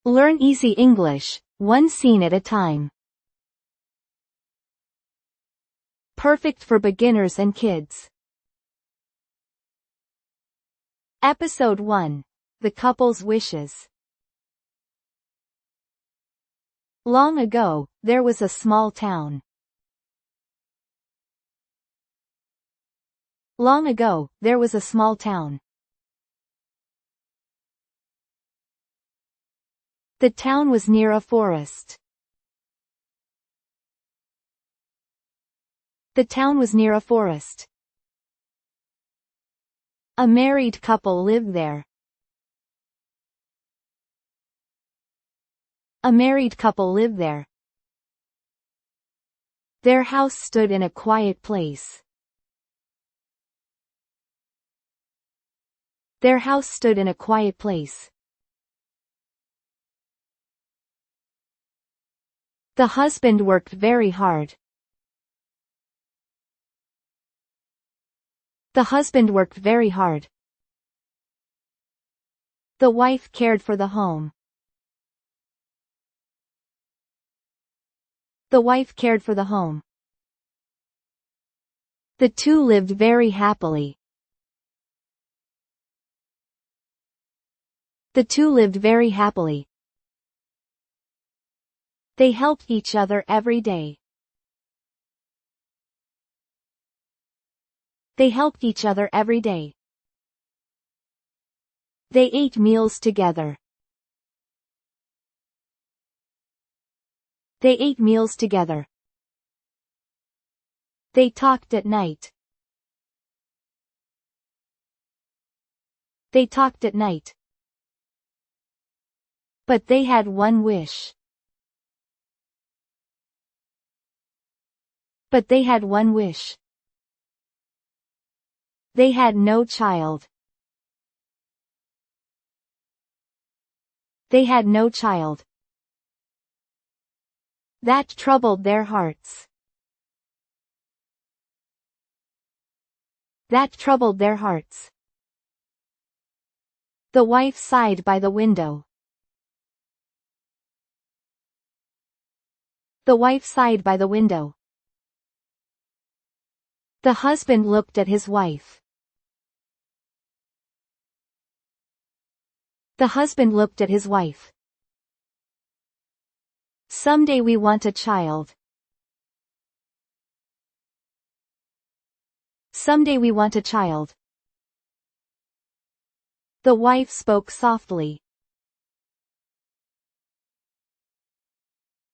Learn easy English, one scene at a time. Perfect for beginners and kids. Episode 1. The Couple's Wishes. Long ago, there was a small town. Long ago, there was a small town. The town was near a forest. The town was near a forest. A married couple lived there. A married couple lived there. Their house stood in a quiet place. Their house stood in a quiet place. The husband worked very hard. The husband worked very hard. The wife cared for the home. The wife cared for the home. The two lived very happily. The two lived very happily. They helped each other every day. They helped each other every day. They ate meals together. They ate meals together. They talked at night. They talked at night. But they had one wish. But they had one wish. They had no child. They had no child. That troubled their hearts. That troubled their hearts. The wife sighed by the window. The wife sighed by the window. The husband looked at his wife. The husband looked at his wife. Someday we want a child. Someday we want a child. The wife spoke softly.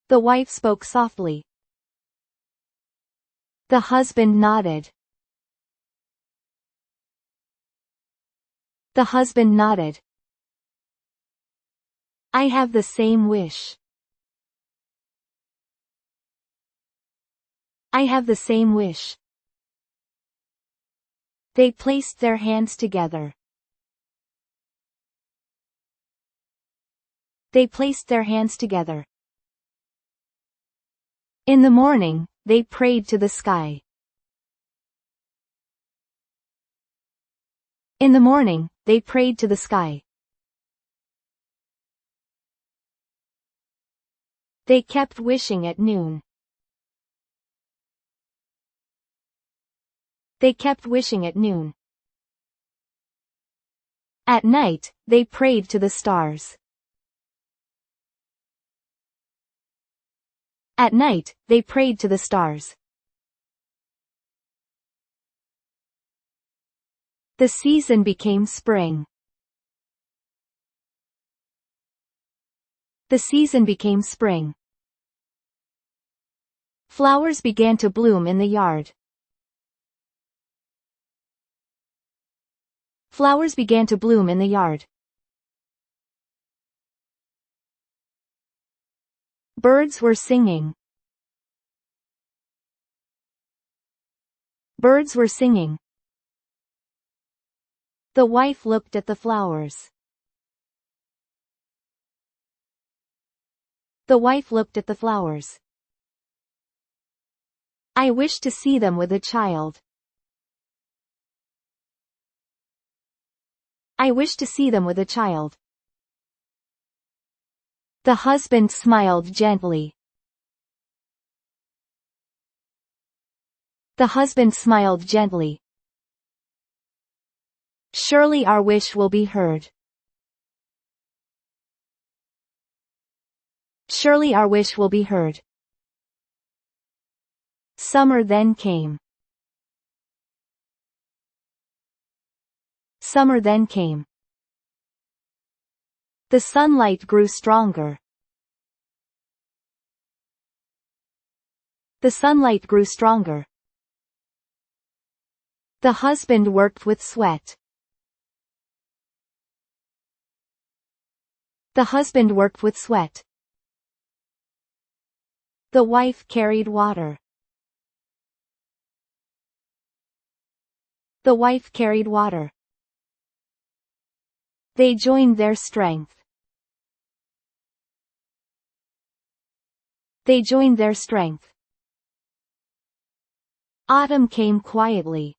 The wife spoke softly. The husband nodded. The husband nodded. I have the same wish. I have the same wish. They placed their hands together. They placed their hands together. In the morning, they prayed to the sky. In the morning, they prayed to the sky. They kept wishing at noon. They kept wishing at noon. At night, they prayed to the stars. At night, they prayed to the stars. The season became spring. The season became spring. Flowers began to bloom in the yard. Flowers began to bloom in the yard. Birds were singing. Birds were singing. The wife looked at the flowers. The wife looked at the flowers. I wish to see them with a child. I wish to see them with a child. The husband smiled gently. The husband smiled gently. Surely our wish will be heard. Surely our wish will be heard. Summer then came. Summer then came. The sunlight grew stronger. The sunlight grew stronger. The husband worked with sweat. The husband worked with sweat. The wife carried water. The wife carried water. They joined their strength. They joined their strength. Autumn came quietly.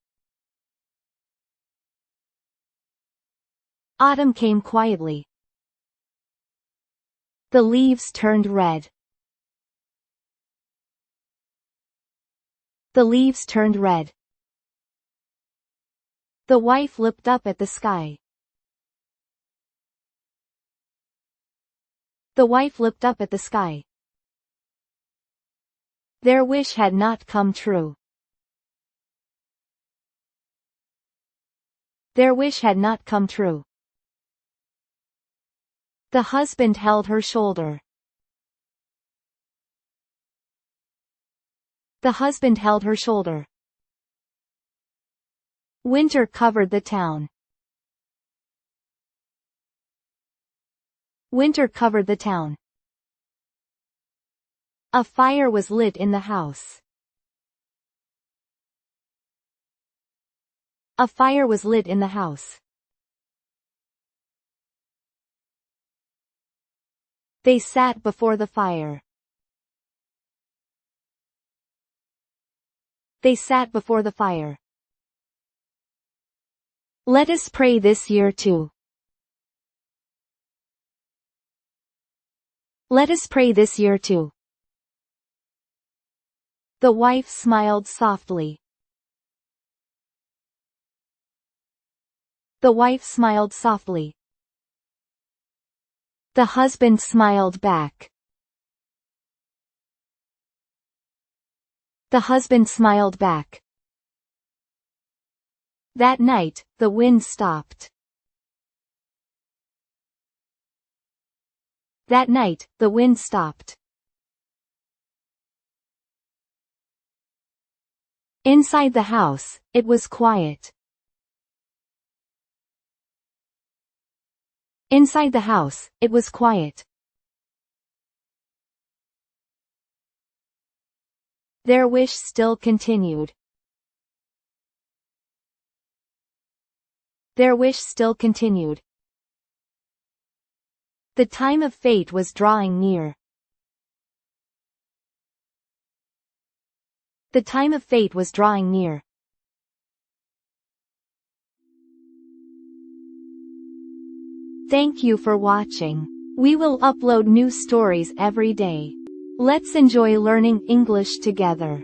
Autumn came quietly. The leaves turned red. The leaves turned red. The wife looked up at the sky. The wife looked up at the sky. Their wish had not come true. Their wish had not come true. The husband held her shoulder. The husband held her shoulder. Winter covered the town. Winter covered the town. A fire was lit in the house. A fire was lit in the house. They sat before the fire. They sat before the fire. Let us pray this year too. Let us pray this year too. The wife smiled softly. The wife smiled softly. The husband smiled back. The husband smiled back. That night, the wind stopped. That night, the wind stopped. Inside the house, it was quiet. Inside the house, it was quiet. Their wish still continued. Their wish still continued. The time of fate was drawing near. The time of fate was drawing near. Thank you for watching. We will upload new stories every day. Let's enjoy learning English together.